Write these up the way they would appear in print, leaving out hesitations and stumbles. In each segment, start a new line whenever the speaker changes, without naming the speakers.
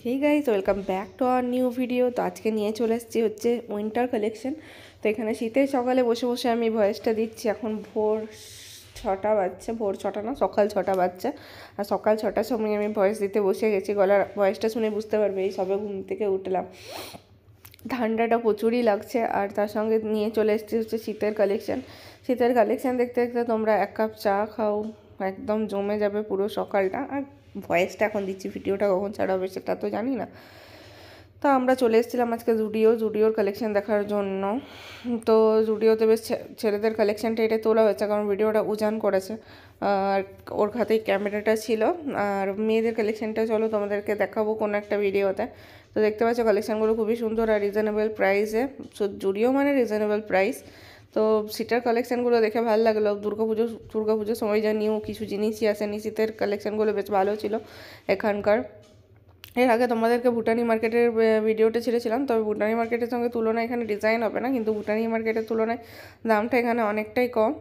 Hey guys welcome back to our new video. তো আজকে নিয়ে চলে এসেছি হচ্ছে উইন্টার কালেকশন। তো এখানে শীতের সকালে বসে বসে আমি ভয়েসটা দিচ্ছি। এখন ভোর 6টা বাজছে, ভোর 6টা না সকাল 6টা বাজছে। আর সকাল 6টার সময় আমি ভয়েস দিতে বসে গেছি। গলার ভয়েসটা শুনে বুঝতে পারবে এই সবে ঘুম থেকে উঠলাম, ঠান্ডাটা প্রচুরই লাগছে। আর তার সঙ্গে নিয়ে চলে এসেছি হচ্ছে শীতের কালেকশন। শীতের কালেকশন দেখতে দেখতে তোমরা এক কাপ চা খাও, একদম জমে যাবে পুরো সকালটা। আর ভয়েসটা এখন দিচ্ছি, ভিডিওটা কখন ছাড়া হবে সেটা তো জানি না। তো আমরা চলে এসেছিলাম আজকে জুডিওর কালেকশন দেখার জন্য। তো জুডিওতে বেশ ছেলেদের কালেকশানটা এটা তোলা হয়েছে, কারণ ভিডিওটা উজান করেছে আর ওর হাতেই ক্যামেরাটা ছিল। আর মেয়েদের কালেকশানটা চলো তোমাদেরকে দেখাবো কোনো একটা ভিডিওতে। তো দেখতে পাচ্ছ কালেকশানগুলো খুবই সুন্দর আর রিজনেবল প্রাইসে। জুডিও মানে রিজনেবল প্রাইস। তো শীতের কালেকশানগুলো দেখে ভালো লাগলো। দুর্গাপুজোর সময় যা নিউ কিছু জিনিসই আসেনি, শীতের কালেকশানগুলো বেশ ভালো ছিল এখানকার। এর আগে তোমাদেরকে ভুটানি মার্কেটের ভিডিওটা ছেড়েছিলাম, তবে ভুটানি মার্কেটের সঙ্গে তুলনায় এখানে ডিজাইন হবে না, কিন্তু ভুটানি মার্কেটের তুলনায় দামটা এখানে অনেকটাই কম।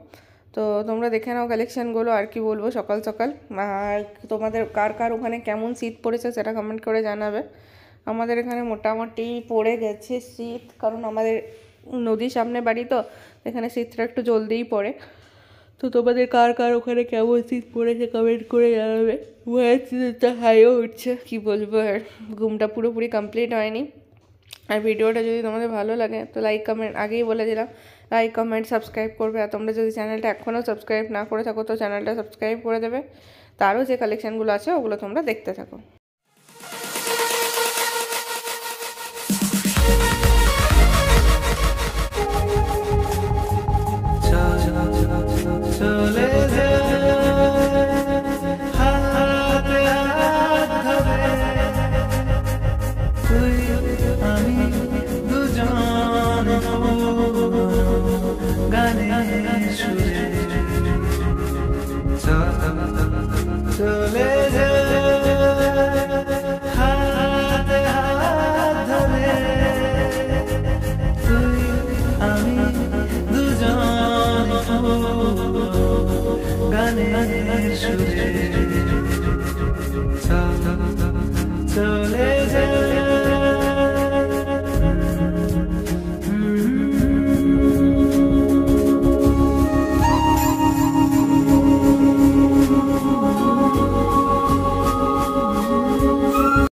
তো তোমরা দেখে নাও কালেকশানগুলো। আর কি বলবো সকাল সকাল। আর তোমাদের কার কার ওখানে কেমন শীত পড়েছে সেটা কমেন্ট করে জানাবে। আমাদের এখানে মোটামুটি পড়ে গেছে শীত, কারণ আমাদের নদীর সামনে বাড়ি, তো এখানে শীতটা একটু জলদিই পড়ে। তো তোমাদের কার কার ওখানে কেমন শীত পড়েছে কমেন্ট করে জানাবে। শীতটা হাইও উঠছে, কী বলবো। আর ঘুমটা পুরোপুরি কমপ্লিট হয়নি। আর ভিডিওটা যদি তোমাদের ভালো লাগে তো লাইক কমেন্ট, আগেই বলে দিলাম, লাইক কমেন্ট সাবস্ক্রাইব করবে। আর তোমরা যদি চ্যানেলটা এখনও সাবস্ক্রাইব না করে থাকো তো চ্যানেলটা সাবস্ক্রাইব করে দেবে। তারও যে কালেকশানগুলো আছে ওগুলো তোমরা দেখতে থাকো।
চলে হাতে হাত ধরে তুই আমি দুজন গানের সুরে চলে